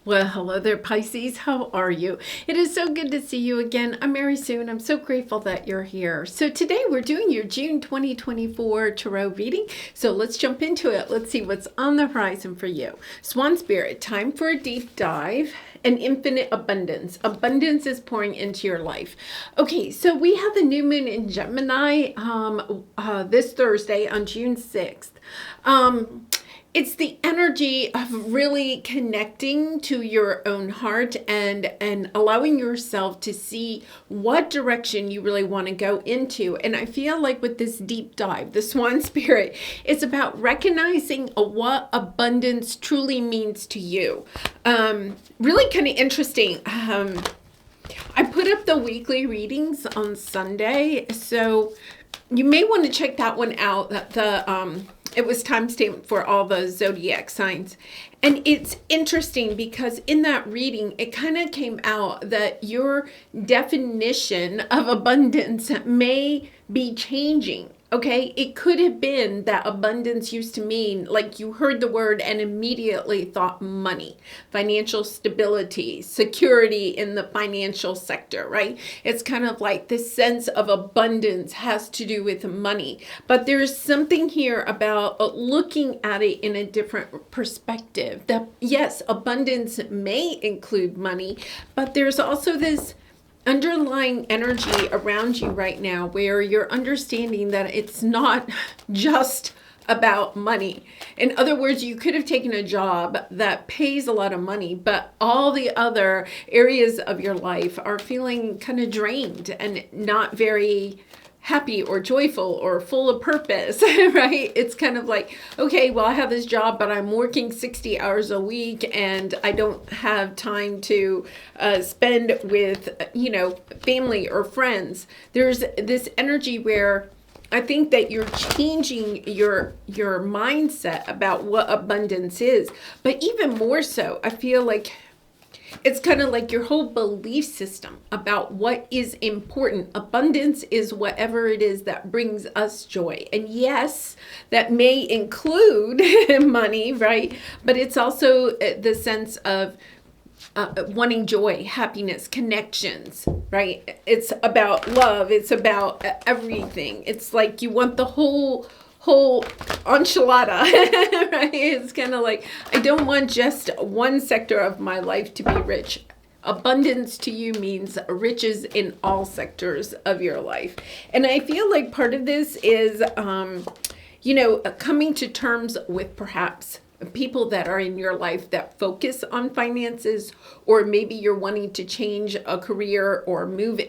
Well, hello there, Pisces. How are you? It is so good to see you again. I'm Mary Sue, and I'm so grateful that you're here. So today we're doing your June 2024 Tarot reading. So let's jump into it. Let's see what's on the horizon for you. Swan Spirit, time for a deep dive. An infinite abundance. Abundance is pouring into your life. Okay, so we have the new moon in Gemini this Thursday on June 6th. It's the energy of really connecting to your own heart and allowing yourself to see what direction you really want to go into. And I feel like with this deep dive, the Swan Spirit, it's about recognizing what abundance truly means to you. Really kind of interesting. I put up the weekly readings on Sunday, so you may want to check that one out. It was timestamped for all the zodiac signs. And it's interesting because in that reading, it kind of came out that your definition of abundance may be changing. Okay, it could have been that abundance used to mean like you heard the word and immediately thought money, financial stability, security in the financial sector, right? It's kind of like this sense of abundance has to do with money. But there's something here about looking at it in a different perspective. That yes, abundance may include money, but there's also this underlying energy around you right now where you're understanding that it's not just about money. In other words, you could have taken a job that pays a lot of money, but all the other areas of your life are feeling kind of drained and not very happy or joyful or full of purpose, right? It's kind of like, okay, well, I have this job, but I'm working 60 hours a week and I don't have time to spend with, family or friends. There's this energy where I think that you're changing your mindset about what abundance is. But even more so, I feel like it's kind of like your whole belief system about what is important. Abundance is whatever it is that brings us joy. And yes, that may include money, right? But it's also the sense of wanting joy, happiness, connections, right? It's about love. It's about everything. It's like you want the whole enchilada, right? It's kind of like, I don't want just one sector of my life to be rich. Abundance to you means riches in all sectors of your life. And I feel like part of this is, coming to terms with perhaps people that are in your life that focus on finances, or maybe you're wanting to change a career or move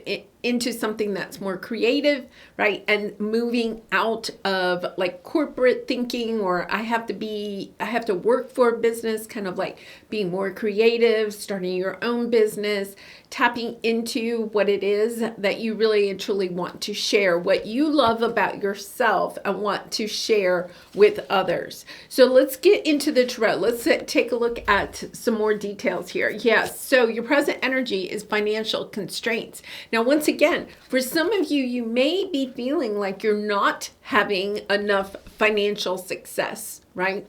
into something that's more creative, right? And moving out of like corporate thinking, or I have to work for a business, kind of like being more creative, starting your own business, tapping into what it is that you really and truly want to share, what you love about yourself and want to share with others. So let's get into the tarot. Let's take a look at some more details here. Yes, so your present energy is financial constraints. Now, once again, for some of you, you may be feeling like you're not having enough financial success, right?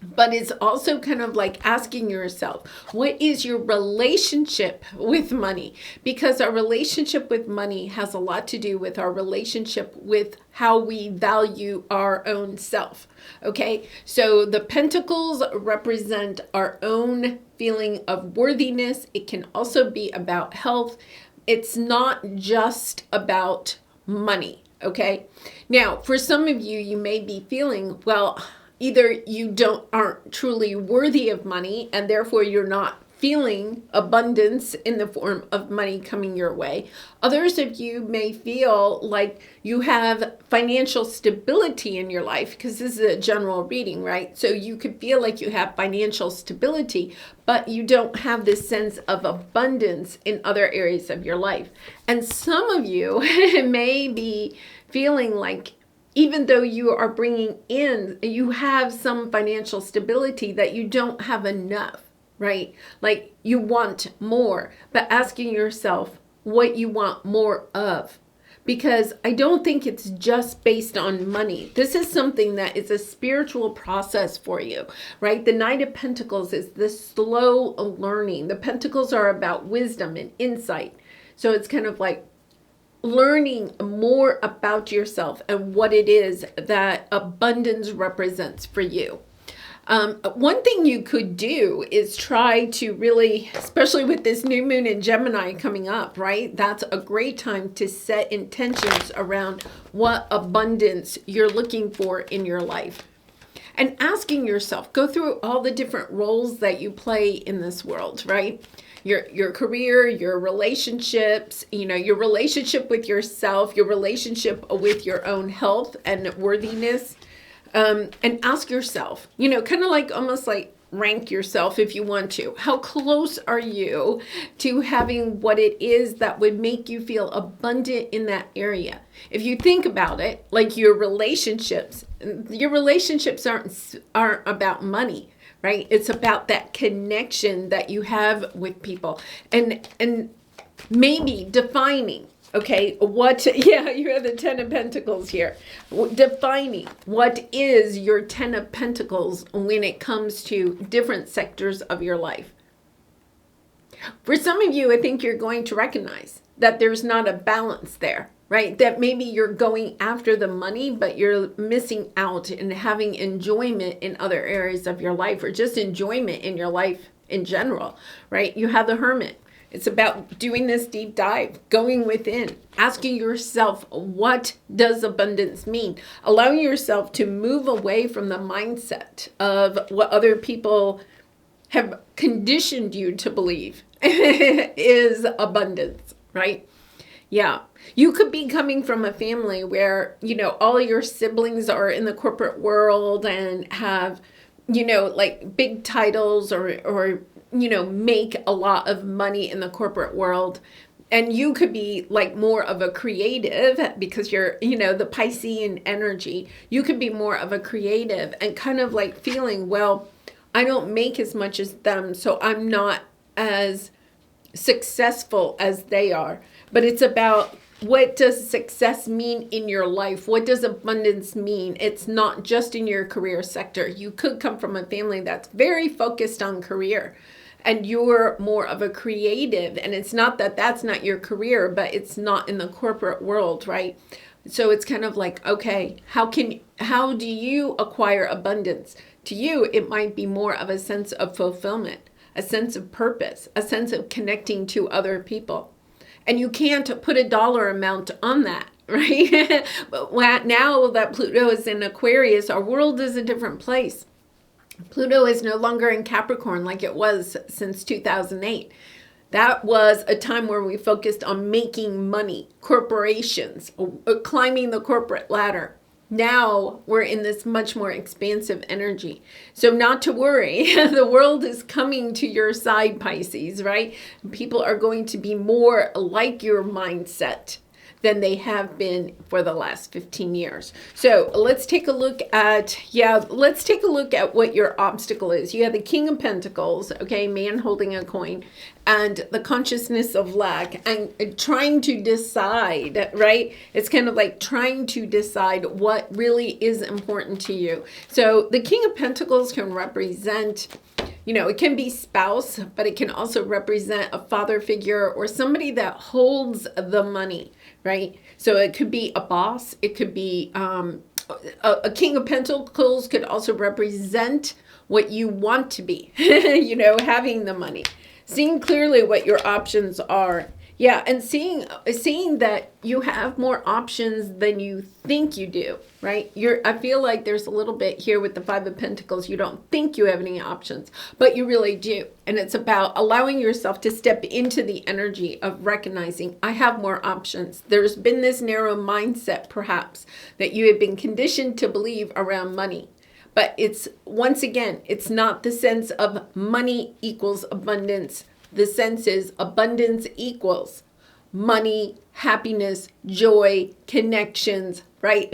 But it's also kind of like asking yourself, what is your relationship with money? Because our relationship with money has a lot to do with our relationship with how we value our own self. Okay, so the pentacles represent our own feeling of worthiness. It can also be about health. It's not just about money. Okay, now for some of you, you may be feeling, well, either you aren't truly worthy of money and therefore you're not feeling abundance in the form of money coming your way. Others of you may feel like you have financial stability in your life, because this is a general reading, right? So you could feel like you have financial stability, but you don't have this sense of abundance in other areas of your life. And some of you may be feeling like even though you are bringing in, you have some financial stability, that you don't have enough, right? Like you want more, but asking yourself what you want more of. because I don't think it's just based on money. This is something that is a spiritual process for you, right? The Knight of Pentacles is the slow learning. The Pentacles are about wisdom and insight. So it's kind of like learning more about yourself and what it is that abundance represents for you. One thing you could do is try to really, especially with this new moon in Gemini coming up, right? That's a great time to set intentions around what abundance you're looking for in your life. And asking yourself, go through all the different roles that you play in this world, right? Your career, your relationships, your relationship with yourself, your relationship with your own health and worthiness. And ask yourself, kind of like almost like rank yourself if you want to. How close are you to having what it is that would make you feel abundant in that area? If you think about it, like your relationships aren't about money, right? It's about that connection that you have with people and maybe defining. Okay, you have the Ten of Pentacles here. Defining what is your Ten of Pentacles when it comes to different sectors of your life. For some of you, I think you're going to recognize that there's not a balance there, right? That maybe you're going after the money, but you're missing out and having enjoyment in other areas of your life, or just enjoyment in your life in general, right? You have the Hermit. It's about doing this deep dive, going within, asking yourself, what does abundance mean? Allowing yourself to move away from the mindset of what other people have conditioned you to believe is abundance, right? Yeah. You could be coming from a family where, all your siblings are in the corporate world and have, like big titles or make a lot of money in the corporate world. And you could be like more of a creative because you're, the Piscean energy. You could be more of a creative and kind of like feeling, well, I don't make as much as them, so I'm not as successful as they are. But it's about, what does success mean in your life? What does abundance mean? It's not just in your career sector. You could come from a family that's very focused on career, and you're more of a creative. And it's not that that's not your career, but it's not in the corporate world, right? So it's kind of like, okay, how do you acquire abundance? To you, it might be more of a sense of fulfillment, a sense of purpose, a sense of connecting to other people. And you can't put a dollar amount on that, right? But now that Pluto is in Aquarius, our world is a different place. Pluto is no longer in Capricorn like it was since 2008. That was a time where we focused on making money, corporations, climbing the corporate ladder. Now we're in this much more expansive energy. So not to worry, the world is coming to your side, Pisces, right? People are going to be more like your mindset than they have been for the last 15 years. So let's take a look at, what your obstacle is. You have the King of Pentacles, okay, man holding a coin, and the consciousness of lack, and trying to decide, right? It's kind of like trying to decide what really is important to you. So the King of Pentacles can represent, it can be spouse, but it can also represent a father figure or somebody that holds the money, right? So it could be a boss. It could be a King of Pentacles could also represent what you want to be, having the money. Seeing clearly what your options are. Yeah, and seeing that you have more options than you think you do, right? I feel like there's a little bit here with the Five of Pentacles. You don't think you have any options, but you really do. And it's about allowing yourself to step into the energy of recognizing, I have more options. There's been this narrow mindset, perhaps, that you have been conditioned to believe around money. But once again, it's not the sense of money equals abundance. The sense is abundance equals money, happiness, joy, connections, right?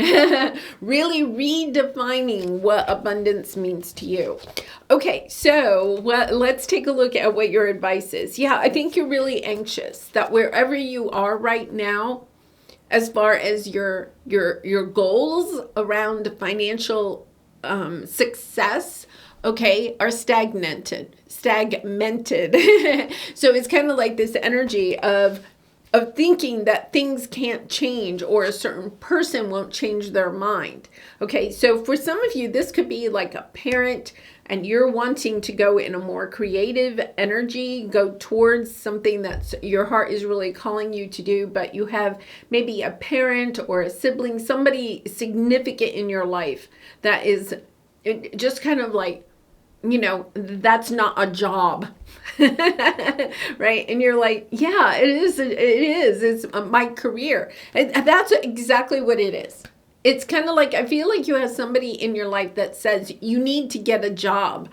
Really redefining what abundance means to you. Okay, so let's take a look at what your advice is. Yeah, I think you're really anxious that wherever you are right now, as far as your goals around financial success, okay, are stagnated. So it's kind of like this energy of thinking that things can't change or a certain person won't change their mind. Okay, so for some of you, this could be like a parent and you're wanting to go in a more creative energy, go towards something that your heart is really calling you to do, but you have maybe a parent or a sibling, somebody significant in your life that is just kind of like, that's not a job. Right? And you're like, yeah, it is. It's my career. And that's exactly what it is. It's kind of like, I feel like you have somebody in your life that says you need to get a job.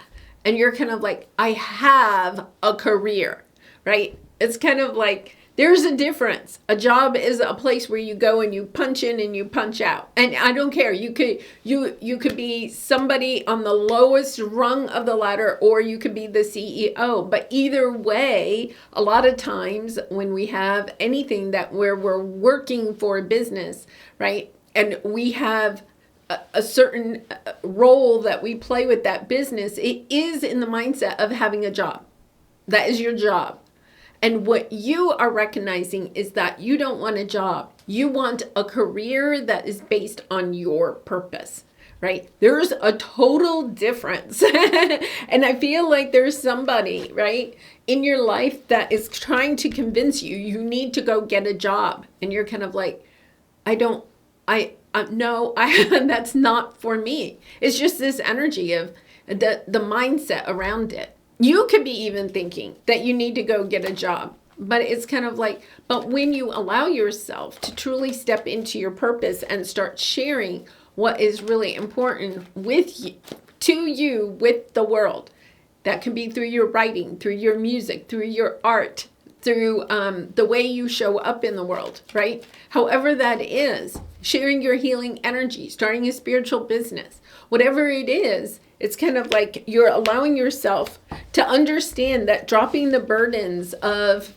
And you're kind of like, I have a career, right? It's kind of like, there's a difference. A job is a place where you go and you punch in and you punch out. And I don't care. You could be somebody on the lowest rung of the ladder, or you could be the CEO. But either way, a lot of times when we have anything where we're working for a business, right? And we have a certain role that we play with that business, it is in the mindset of having a job. That is your job. And what you are recognizing is that you don't want a job. You want a career that is based on your purpose, right? There's a total difference. And I feel like there's somebody, right, in your life that is trying to convince you need to go get a job. And you're kind of like, no, that's not for me. It's just this energy of the mindset around it. You could be even thinking that you need to go get a job, but it's kind of like, but when you allow yourself to truly step into your purpose and start sharing what is really important with you, with the world, that can be through your writing, through your music, through your art, through the way you show up in the world, right? However that is, sharing your healing energy, starting a spiritual business, whatever it is, it's kind of like you're allowing yourself to understand that dropping the burdens of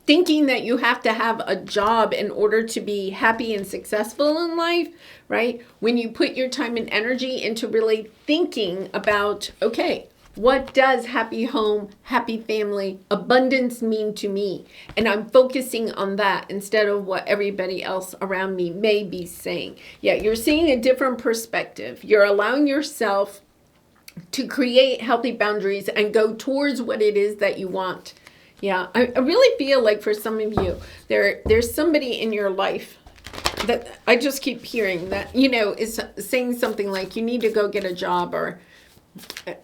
thinking that you have to have a job in order to be happy and successful in life, right? When you put your time and energy into really thinking about, okay, what does happy home, happy family, abundance mean to me? And I'm focusing on that instead of what everybody else around me may be saying. Yeah, you're seeing a different perspective. You're allowing yourself to create healthy boundaries and go towards what it is that you want. Yeah, I really feel like for some of you, there's somebody in your life that I just keep hearing that, is saying something like you need to go get a job, or, and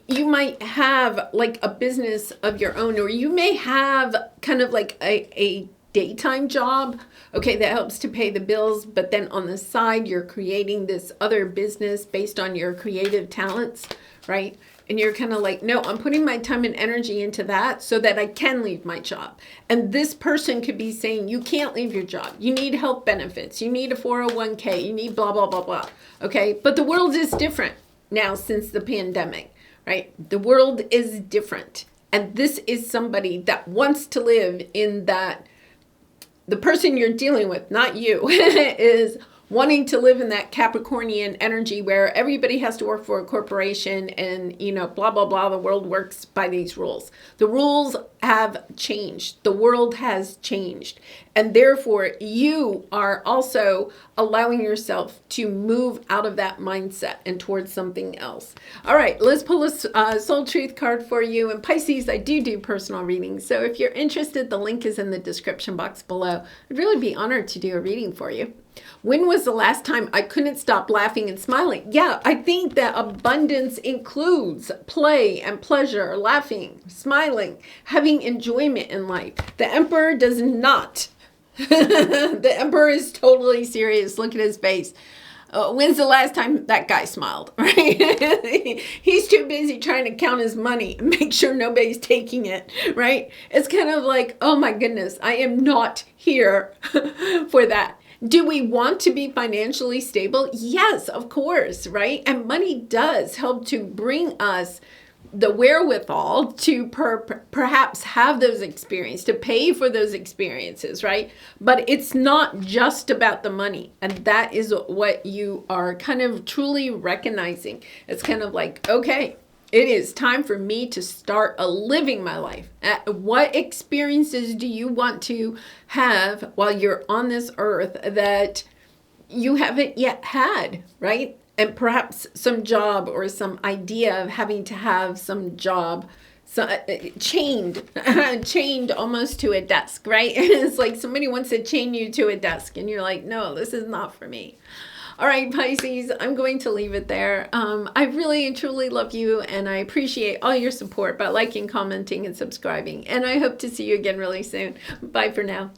you might have like a business of your own, or you may have kind of like a daytime job, okay, that helps to pay the bills, but then on the side, you're creating this other business based on your creative talents, right? And you're kind of like, no, I'm putting my time and energy into that so that I can leave my job. And this person could be saying, you can't leave your job. You need health benefits. You need a 401k. You need blah, blah, blah, blah. Okay. But the world is different now since the pandemic, right? The world is different. And this is somebody that wants to live in that. The person you're dealing with, not you, is wanting to live in that Capricornian energy where everybody has to work for a corporation and, blah, blah, blah. The world works by these rules. The rules have changed. The world has changed. And therefore, you are also allowing yourself to move out of that mindset and towards something else. All right, let's pull a soul truth card for you. And Pisces, I do personal readings. So if you're interested, the link is in the description box below. I'd really be honored to do a reading for you. When was the last time I couldn't stop laughing and smiling? Yeah, I think that abundance includes play and pleasure, laughing, smiling, having enjoyment in life. The Emperor does not. The Emperor is totally serious. Look at his face. When's the last time that guy smiled, right? He's too busy trying to count his money and make sure nobody's taking it, right? It's kind of like, oh my goodness, I am not here for that. Do we want to be financially stable? Yes, of course, right? And money does help to bring us the wherewithal to perhaps have those experiences, to pay for those experiences, right? But it's not just about the money. And that is what you are kind of truly recognizing. It's kind of like, okay, it is time for me to start living my life. What experiences do you want to have while you're on this earth that you haven't yet had, right? And perhaps some job or some idea of having to have some job chained almost to a desk, right? And it's like somebody wants to chain you to a desk and you're like, no, this is not for me. All right, Pisces, I'm going to leave it there. I really and truly love you, and I appreciate all your support by liking, commenting, and subscribing. And I hope to see you again really soon. Bye for now.